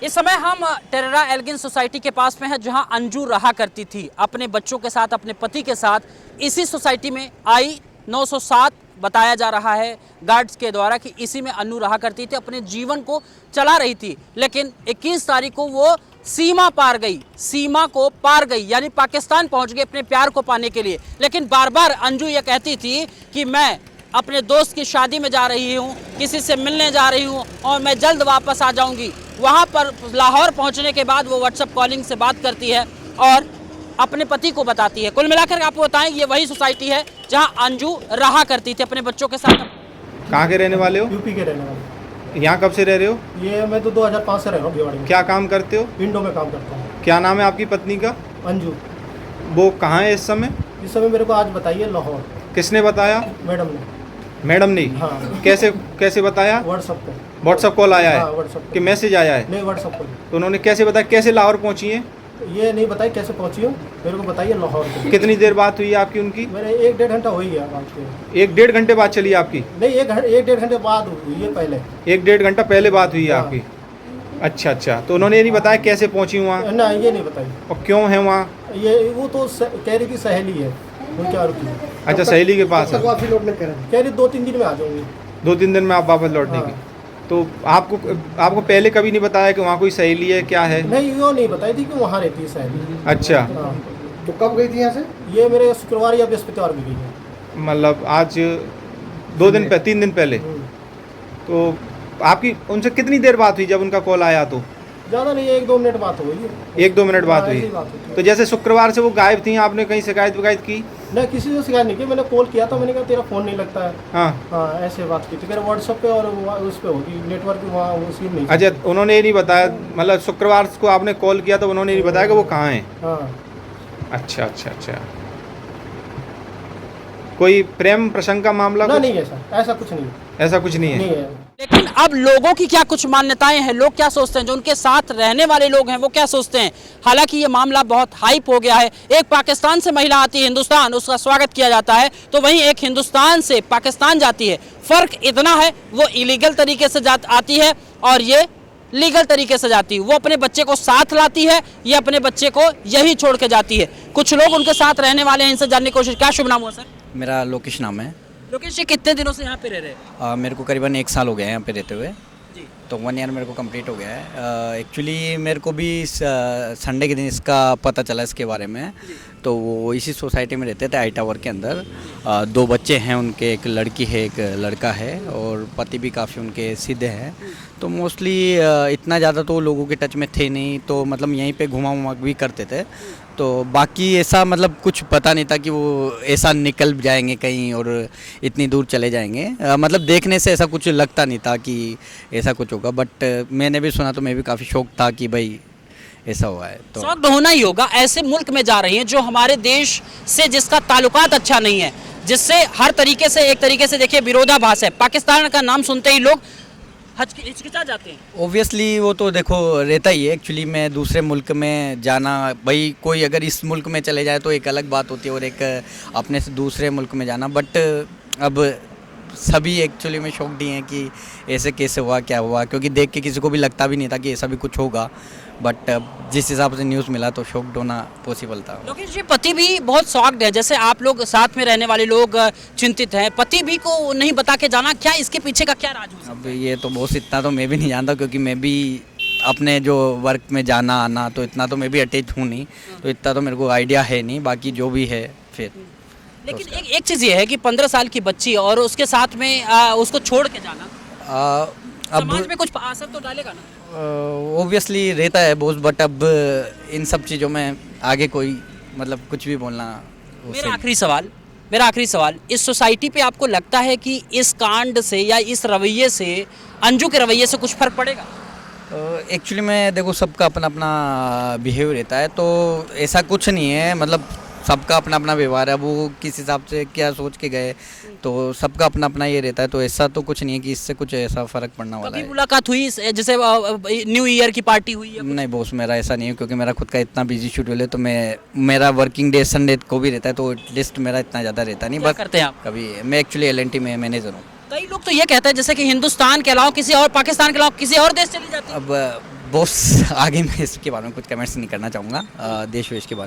इस समय हम टेरेरा एल्गिन सोसाइटी के पास में है, जहां अंजू रहा करती थी अपने बच्चों के साथ, अपने पति के साथ। इसी सोसाइटी में आई 907 बताया जा रहा है गार्ड्स के द्वारा कि इसी में अन्नू रहा करती थी, अपने जीवन को चला रही थी। लेकिन 21 तारीख को वो सीमा पार गई, सीमा को पार गई, यानी पाकिस्तान पहुंच गई अपने प्यार को पाने के लिए। लेकिन बार बार अंजू ये कहती थी कि मैं अपने दोस्त की शादी में जा रही हूँ, किसी से मिलने जा रही हूँ और मैं जल्द वापस आ जाऊँगी। वहाँ पर लाहौर पहुँचने के बाद वो व्हाट्सएप कॉलिंग से बात करती है और अपने पति को बताती है। कुल मिलाकर आपको बताएं, ये वही सोसाइटी है जहाँ अंजू रहा करती थी अपने बच्चों के साथ। कहाँ के रहने वाले हो? यूपी के रहने वाले। यहाँ कब से रह रहे हो? ये मैं तो 2005 से रह रहा हूँ भिवाड़ी में। क्या काम करते हो? विंडो में काम करता हूँ। क्या नाम है आपकी पत्नी का? अंजू। वो कहाँ है इस समय? इस समय मेरे को आज बताइए लाहौर। किसने बताया? मैडम ने। मैडम ने? हाँ। कैसे बताया? व्हाट्सएप पे। व्हाट्सएप कॉल आया हाँ, है व्हाट्सएप कि मैसेज आया है? नहीं, व्हाट्सएप पर। तो उन्होंने कैसे बताया, कैसे लाहौर पहुँची है? ये नहीं बताई कैसे पहुँची हूँ, मेरे को बताइए लाहौर पे। कितनी देर बात हुई आपकी उनकी? मेरे 1-1.5 घंटा हो ही गया बात के। 1-1.5 घंटे बाद चली आपकी? नहीं, 1-1.5 घंटे बाद हुई है पहले। 1-1.5 घंटा पहले बात हुई है हाँ। आपकी? अच्छा। तो उन्होंने ये नहीं बताया कैसे पहुँची वहाँ ना, ये नहीं बताई। और क्यों है वहाँ? ये वो तो कह रही थी सहेली है उनके और की। अच्छा, सहेली के पास है। वापसी लौटने कह रही 2-3 दिन में आ जाऊँगी। 2-3 दिन में आप वापस लौटने की? तो आपको पहले कभी नहीं बताया कि वहाँ कोई सहेली है, क्या है? नहीं, वो नहीं बताई थी कि वहाँ रहती है सहेली। अच्छा। हाँ। तो कब गई थी यहाँ से? ये मेरे शुक्रवार या बृहस्पतिवार में गई है। मतलब आज 3 दिन पहले। तो आपकी उनसे कितनी देर बात हुई जब उनका कॉल आया? तो ज़्यादा नहीं, 1-2 मिनट बात हो गई। 1-2 मिनट बात हाँ, हुई। ऐसी बात हुई थी। तो जैसे शुक्रवार से वो गायब थी, आपने कहीं शिकायत विकायत की? नहीं, किसी से शिकायत नहीं की। मैंने कॉल किया था, मैंने कहा तेरा फ़ोन नहीं लगता है। हाँ। हाँ, ऐसे बात की थी। मेरे व्हाट्सएप पे और उस पे होगी, नेटवर्क वहाँ वो सीन नहीं। अच्छा, उन्होंने ये नहीं बताया, मतलब शुक्रवार को आपने कॉल किया तो उन्होंने नहीं बताया कि वो कहाँ है? हाँ। अच्छा। कोई प्रेम प्रसंग का मामला? ना, नहीं, ऐसा कुछ नहीं। ऐसा कुछ नहीं नहीं है। है। लेकिन अब लोगों की क्या कुछ मान्यताएं हैं, लोग क्या सोचते हैं, जो उनके साथ रहने वाले लोग हैं वो क्या सोचते हैं। हालांकि ये मामला बहुत हाइप हो गया है। एक पाकिस्तान से महिला आती है हिंदुस्तान, उसका स्वागत किया जाता है, तो वहीं एक हिंदुस्तान से पाकिस्तान जाती है। फर्क इतना है, वो इलीगल तरीके से आती है और ये लीगल तरीके से जाती है। वो अपने बच्चे को साथ लाती है, ये अपने बच्चे को यही छोड़ के जाती है। कुछ लोग उनके साथ रहने वाले हैं, इनसे जानने की कोशिश। क्या शुभ नाम हुआ सर? मेरा लोकेश नाम है। लोकेश जी, कितने दिनों से यहाँ पे रह रहे हैं? मेरे को करीबन 1 साल हो गया है यहाँ पे रहते हुए। जी। तो 1 ईयर मेरे को कंप्लीट हो गया है। एक्चुअली मेरे को भी संडे के दिन इसका पता चला इसके बारे में। तो वो इसी सोसाइटी में रहते थे, आई टावर के अंदर। 2 बच्चे हैं उनके, एक लड़की है एक लड़का है, और पति भी काफ़ी उनके सीधे हैं। तो मोस्टली इतना ज़्यादा तो लोगों के टच में थे नहीं, तो मतलब यहीं पे घुमा भी करते थे। तो बाकी ऐसा मतलब कुछ पता नहीं था कि वो ऐसा निकल जाएंगे कहीं और इतनी दूर चले जाएंगे। मतलब देखने से ऐसा कुछ लगता नहीं था कि ऐसा कुछ होगा। बट मैंने भी सुना तो मैं भी काफ़ी शौक था कि भाई ऐसा हुआ है। तो शौक होना ही होगा। ऐसे मुल्क में जा रही हैं जो हमारे देश से, जिसका ताल्लुकात अच्छा नहीं है, जिससे हर तरीके से, एक तरीके से देखिए विरोधाभास है। पाकिस्तान का नाम सुनते ही लोग हिचकिचा जाते हैं। ओब्वियसली वो तो देखो रहता ही है। एक्चुअली मैं दूसरे मुल्क में जाना, भाई कोई अगर इस मुल्क में चले जाए तो एक अलग बात होती है, और एक अपने से दूसरे मुल्क में जाना। बट अब सभी एक्चुअली में शॉक्ड ही हैं कि ऐसे कैसे हुआ, क्या हुआ, क्योंकि देख के किसी को भी लगता भी नहीं था कि ऐसा भी कुछ होगा। बट जिस हिसाब से न्यूज़ मिला तो शॉक्ड होना पॉसिबल था। लोकेश जी, पति भी बहुत शॉक्ड है, जैसे आप लोग साथ में रहने वाले लोग चिंतित हैं, पति भी को नहीं बता के जाना, क्या इसके पीछे का क्या राज हो सकता है? अब ये तो बहुत इतना तो मैं भी नहीं जानता, क्योंकि मैं भी अपने जो वर्क में जाना आना तो इतना तो मैं भी अटैच हूँ नहीं, तो इतना तो मेरे को आइडिया है नहीं। बाकी जो भी है फिर। लेकिन एक चीज़ ये है कि 15 साल की बच्ची और उसके साथ में उसको छोड़ के जाना समाज में कुछ असर तो डालेगा ना? ओब्वियसली रहता है बोझ। बट अब इन सब चीज़ों में आगे कोई मतलब कुछ भी बोलना मेरा आखिरी सवाल, इस सोसाइटी पे आपको लगता है कि इस कांड से या इस रवैये से, अंजू के रवैये से कुछ फ़र्क पड़ेगा? एक्चुअली में देखो सबका अपना अपना बिहेव रहता है, तो ऐसा कुछ नहीं है। मतलब सबका अपना अपना व्यवहार है। वो किस हिसाब से क्या सोच के गए, तो सबका अपना अपना ये रहता है। तो ऐसा तो कुछ नहीं है कि इससे कुछ ऐसा फ़र्क पड़ना वाला कभी है। मुलाकात हुई जैसे न्यू ईयर की पार्टी हुई है? नहीं बॉस, मेरा ऐसा नहीं है, क्योंकि मेरा खुद का इतना बिजी शेड्यूल है। तो मेरा वर्किंग डे संडे को भी रहता है, तो एटलीस्ट मेरा इतना ज़्यादा रहता नहीं। क्या बस करते हैं आप? कभी मैं एक्चुअली LNT में मैनेजर हूँ। कई लोग तो ये कहते हैं जैसे कि हिंदुस्तान के अलावा किसी और, पाकिस्तान के अलावा किसी और देश चली जाती है। अब बॉस आगे मैं इसके बारे में कुछ कमेंट्स नहीं करना चाहूँगा देश वेश के बारे में।